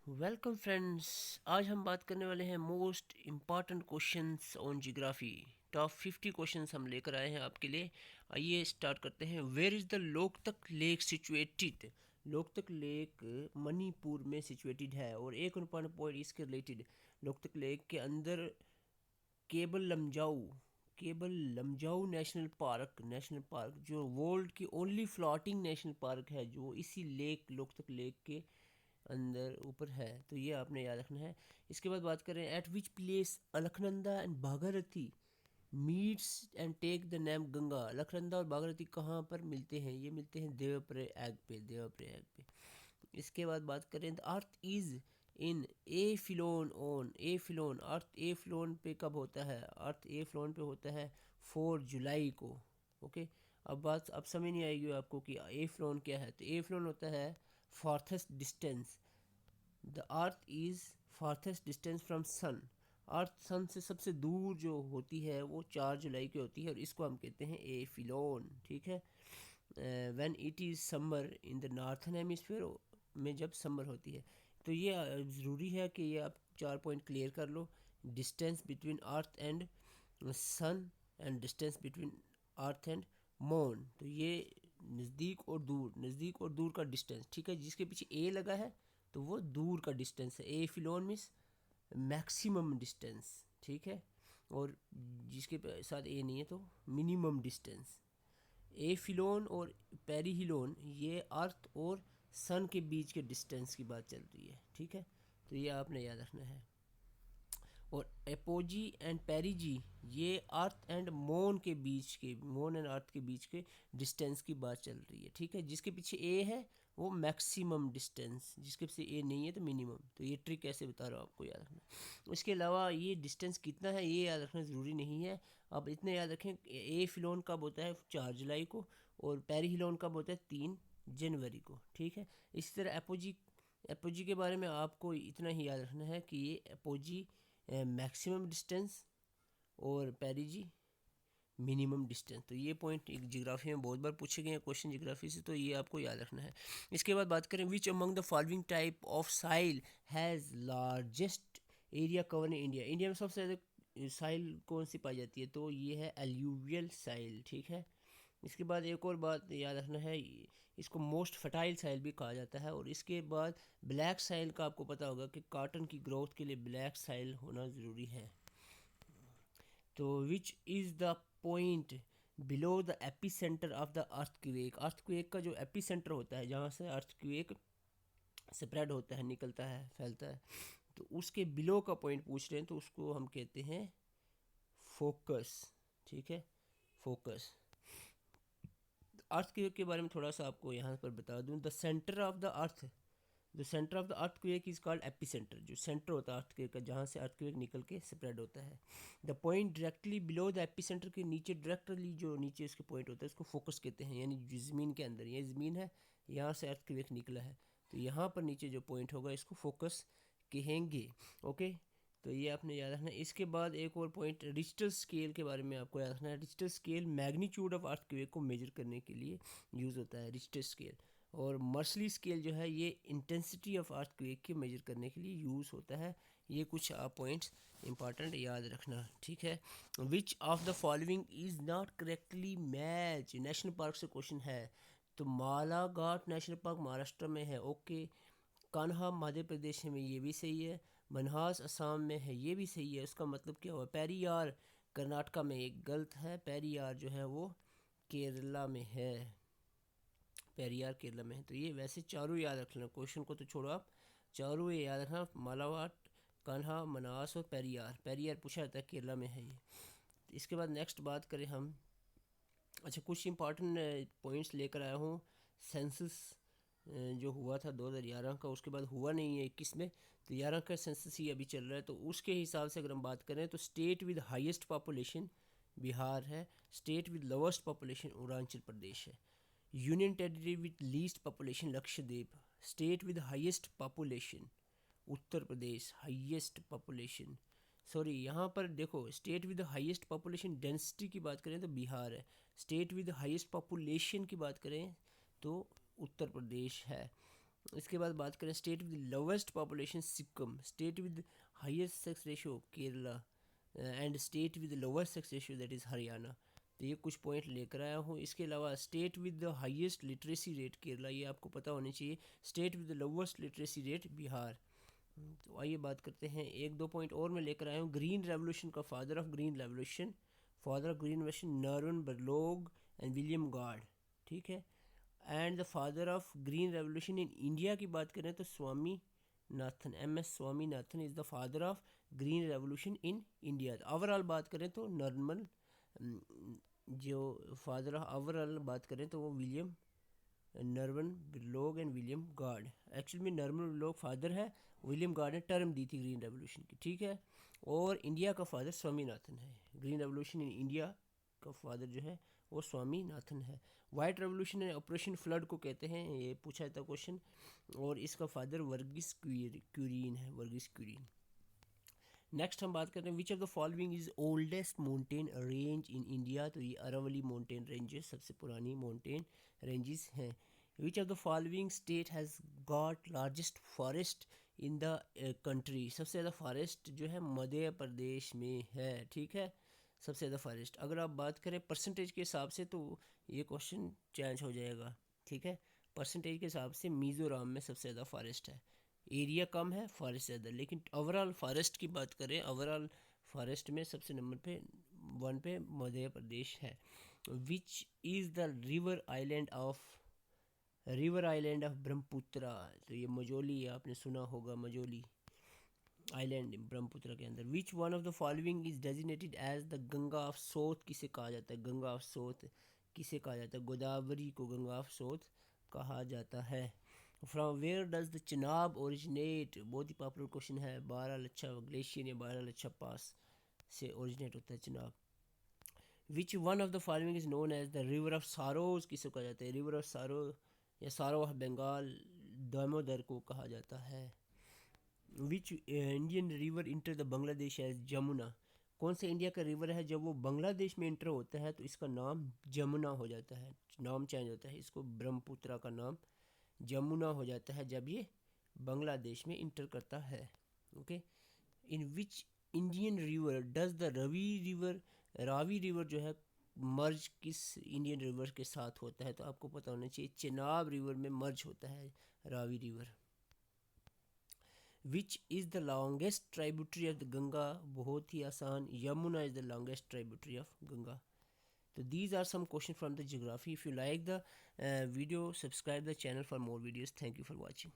Welcome friends. आज हम बात करने वाले हैं most important questions on geography. Top 50 questions हम लेकर आए हैं आपके लिए। आइए स्टार्ट करते हैं। Where is the Loktak lake situated? Loktak lake Manipur में सिचुएटेड है। और एक इम्पॉर्टेंट पॉइंट इसके रिलेटेड, लोकतक लेक के अंदर केबल लमजाऊ नेशनल पार्क जो वर्ल्ड की ओनली फ्लोटिंग नेशनल पार्क है, जो इसी लोकतक लेक के अंदर ऊपर है। तो ये आपने याद रखना है। इसके बाद बात करें, at which place Alaknanda and Bhagirathi meets and take the name Ganga? Alaknanda और भागीरथी कहाँ पर मिलते हैं? ये मिलते हैं देवप्रयाग पे। इसके बाद बात करें, the earth is in aphelion on aphelion. Earth aphelion पे कब होता है? अर्थ ए फिलोन पे होता है 4 जुलाई को। ओके, अब समझ नहीं आएगी आपको कि ए फिलोन क्या है। तो ए फिलोन होता है farthest distance. The earth is farthest distance from sun. अर्थ सन से सबसे दूर जो होती है वो 4 जुलाई की होती है, और इसको हम कहते हैं ए फिलोन। ठीक है। When it is summer in the northern hemisphere, में जब समर होती है। तो ये ज़रूरी है कि ये आप 4 पॉइंट क्लियर कर लो। Distance between earth and sun and distance between earth and moon. तो ये नज़दीक और दूर का डिस्टेंस। ठीक है, जिसके पीछे ए लगा है तो वो दूर का डिस्टेंस है। ए फिलोन मीन्स मैक्सिमम डिस्टेंस। ठीक है, और जिसके साथ ए नहीं है तो मिनिमम डिस्टेंस। ए फिलोन और पेरीहिलोन ये अर्थ और सन के बीच के डिस्टेंस की बात चल रही है। ठीक है, तो ये आपने याद रखना है। और एपोजी एंड पेरीजी ये अर्थ एंड मून एंड अर्थ के बीच के डिस्टेंस की बात चल रही है। ठीक है, जिसके पीछे ए है वो मैक्सिमम डिस्टेंस, जिसके पीछे ए नहीं है तो मिनिमम। तो ये ट्रिक कैसे बता रहा हूँ आपको, याद रखना। इसके अलावा ये डिस्टेंस कितना है ये याद रखना ज़रूरी नहीं है। अब इतने याद रखें, ए फिलोन कब होता है 4 जुलाई को, और पेरीहिलोन कब होता है 3 जनवरी को। ठीक है, इसी तरह एपोजी के बारे में आपको इतना ही याद रखना है कि ये एपोजी मैक्सिमम डिस्टेंस और पेरीजी मिनिमम डिस्टेंस। तो ये पॉइंट एक जियोग्राफी में बहुत बार पूछे गए हैं क्वेश्चन जियोग्राफी से, तो ये आपको याद रखना है। इसके बाद बात करें, which among the following type of soil has largest area cover in India? India में सबसे ज़्यादा साइल कौन सी पाई जाती है? तो ये है एल्यूवियल साइल। ठीक है, इसके बाद एक और बात याद रखना है, इसको मोस्ट फर्टाइल साइल भी कहा जाता है। और इसके बाद ब्लैक साइल का आपको पता होगा कि कॉटन की ग्रोथ के लिए ब्लैक साइल होना ज़रूरी है। तो which is the point below the AP centre of the earthquake? Earthquake का जो एपी सेंटर होता है, जहाँ से अर्थक्वेक स्प्रेड होता है, निकलता है, फैलता है, तो उसके बिलो का पॉइंट पूछ रहे हैं, तो उसको हम कहते हैं फोकस। ठीक है, फोकस। अर्थ के बारे में थोड़ा सा आपको यहाँ पर बता दूँ। The centre of the earthquake is called AP centre. जो सेंटर होता है अर्थक्वेक का, जहाँ से अर्थक्वेक निकल के स्प्रेड होता है। The point directly below the AP centre के नीचे, डायरेक्टली जो नीचे इसके पॉइंट होता है, उसको फोकस कहते हैं। यानी जो ज़मीन के अंदर, ये ज़मीन है, यहाँ से अर्थक्वेक निकला है, तो यहाँ पर नीचे जो पॉइंट होगा इसको फोकस कहेंगे। ओके, तो ये आपने याद रखना है। इसके बाद एक और पॉइंट, रिक्टर स्केल के बारे में आपको याद रखना है। Richter scale magnitude of earthquake को मेजर करने के लिए यूज़ होता है, रिक्टर स्केल। और मर्सली स्केल जो है ये इंटेंसिटी ऑफ अर्थक्वेक के मेजर करने के लिए यूज़ होता है। ये कुछ आप पॉइंट्स इंपॉर्टेंट याद रखना। ठीक है, which of the following is not correctly match? National park से क्वेश्चन है। तो मालाघाट नेशनल पार्क महाराष्ट्र में है, ओके। कान्हा मध्य प्रदेश में, ये भी सही है। मनहास असम में है, ये भी सही है। उसका मतलब क्या हुआ? पेरियार कर्नाटका में, एक गलत है। पेरियार जो है वो केरला में है, पेरियार केरला में है। तो ये वैसे चारों याद रख लेना, क्वेश्चन को तो छोड़ो आप, चारों ये याद रखना। मालावाट, कान्हा, मनास और पेरियार। पेरियार पूछा जाता है, केरला में है ये। इसके बाद नेक्स्ट बात करें हम, अच्छा कुछ इंपॉर्टेंट पॉइंट्स लेकर आया हूँ। सेंसस जो हुआ था 2011 का, उसके बाद हुआ नहीं है 21 में, तो 11 का सेंसस ही अभी चल रहा है। तो उसके हिसाब से अगर हम बात करें तो state with highest population Bihar है, state with lowest population Arunachal Pradesh है, union territory with least population Lakshadweep, state with highest population Uttar Pradesh, highest population, sorry यहाँ पर देखो, state with highest population density की बात करें तो बिहार है, स्टेट विद हाईएस्ट पॉपुलेशन की बात करें तो उत्तर प्रदेश है। इसके बाद बात करें state with lowest population Sikkim, state with highest sex ratio Kerala and state with lowest sex ratio that is Haryana. तो ये कुछ पॉइंट लेकर आया हूँ। इसके अलावा state with the highest literacy rate Kerala, ये आपको पता होनी चाहिए। State with the lowest literacy rate Bihar. तो आइए बात करते हैं, एक दो पॉइंट और मैं लेकर आया हूँ। ग्रीन रेवोल्यूशन का father of green revolution, Norman Borlaug and William Gaud, ठीक है। And the father of green revolution in India की बात करें तो Swaminathan, MS Swaminathan is the father of green revolution in India. Overall बात करें तो नॉर्मन, जो फादर ऑफ ओवरऑल बात करें तो वो William Norman Borlaug and William Gaud. Actually में नॉर्मन बिरलॉग फादर है, विलियम गार्ड ने टर्म दी थी ग्रीन रेवोल्यूशन की, ठीक है। और इंडिया का फादर स्वामीनाथन है। ग्रीन रेवोल्यूशन इन इंडिया का फादर जो है वो स्वामीनाथन है। वाइट रेवोल्यूशन ऑपरेशन फ्लड को कहते हैं, ये पूछा था क्वेश्चन, और इसका फादर वर्गीस क्यूरीन है, वर्गीस क्यूरीन। नेक्स्ट हम बात करते हैं which of the following is oldest mountain range in India. तो ये अरावली माउंटेन रेंजेस सबसे पुरानी माउंटेन रेंजेस हैं। Which of the following state has got largest forest in the country. सबसे ज़्यादा फॉरेस्ट जो है मध्य प्रदेश में है, ठीक है, सबसे ज़्यादा फॉरेस्ट। अगर आप बात करें परसेंटेज के हिसाब से तो ये क्वेश्चन चेंज हो जाएगा, ठीक है। परसेंटेज के हिसाब से मिज़ोरम में सबसे ज़्यादा फॉरेस्ट है, एरिया कम है, फॉरेस्ट ज़्यादा। लेकिन ओवरऑल फॉरेस्ट की बात करें, ओवरऑल फॉरेस्ट में सबसे नंबर पे 1 पे मध्य प्रदेश है। Which is the river island of Brahmaputra. तो ये मजोली, आपने सुना होगा मजोली आइलैंड ब्रह्मपुत्र के अंदर। Which one of the following is designated as the Ganga of south. किसे कहा जाता है गंगा ऑफ साउथ, किसे कहा जाता है? गोदावरी को गंगा ऑफ साउथ कहा जाता है। From where does the Chenab originate, बहुत ही पॉपुलर क्वेश्चन है। बारालच्छा ग्लेशियर या बारालच्छा पास से ओरिजिनेट होता है Chenab. Which one of the following is known as the river of sorrows, किसे कहा जाता है? रिवर ऑफ सारो या सारो ऑफ बंगाल, दामोदर को कहा जाता है। Which Indian river enter the Bangladesh as Jamuna. कौन सा इंडिया का रिवर है जब वो बांग्लादेश में इंटर होता है तो इसका नाम जमुना हो जाता है, नाम चेंज होता है, इसको ब्रह्मपुत्रा का नाम जमुना हो जाता है जब ये बांग्लादेश में इंटर करता है, okay. In which Indian river does the Ravi river जो है मर्ज किस इंडियन रिवर के साथ होता है? तो आपको पता होना चाहिए चिनाब रिवर में मर्ज होता है Ravi river. Which is the longest tributary of the Ganga? बहुत ही आसान, Yamuna is the longest tributary of Ganga. So these are some questions from the geography. If you like the video, subscribe the channel for more videos. Thank you for watching.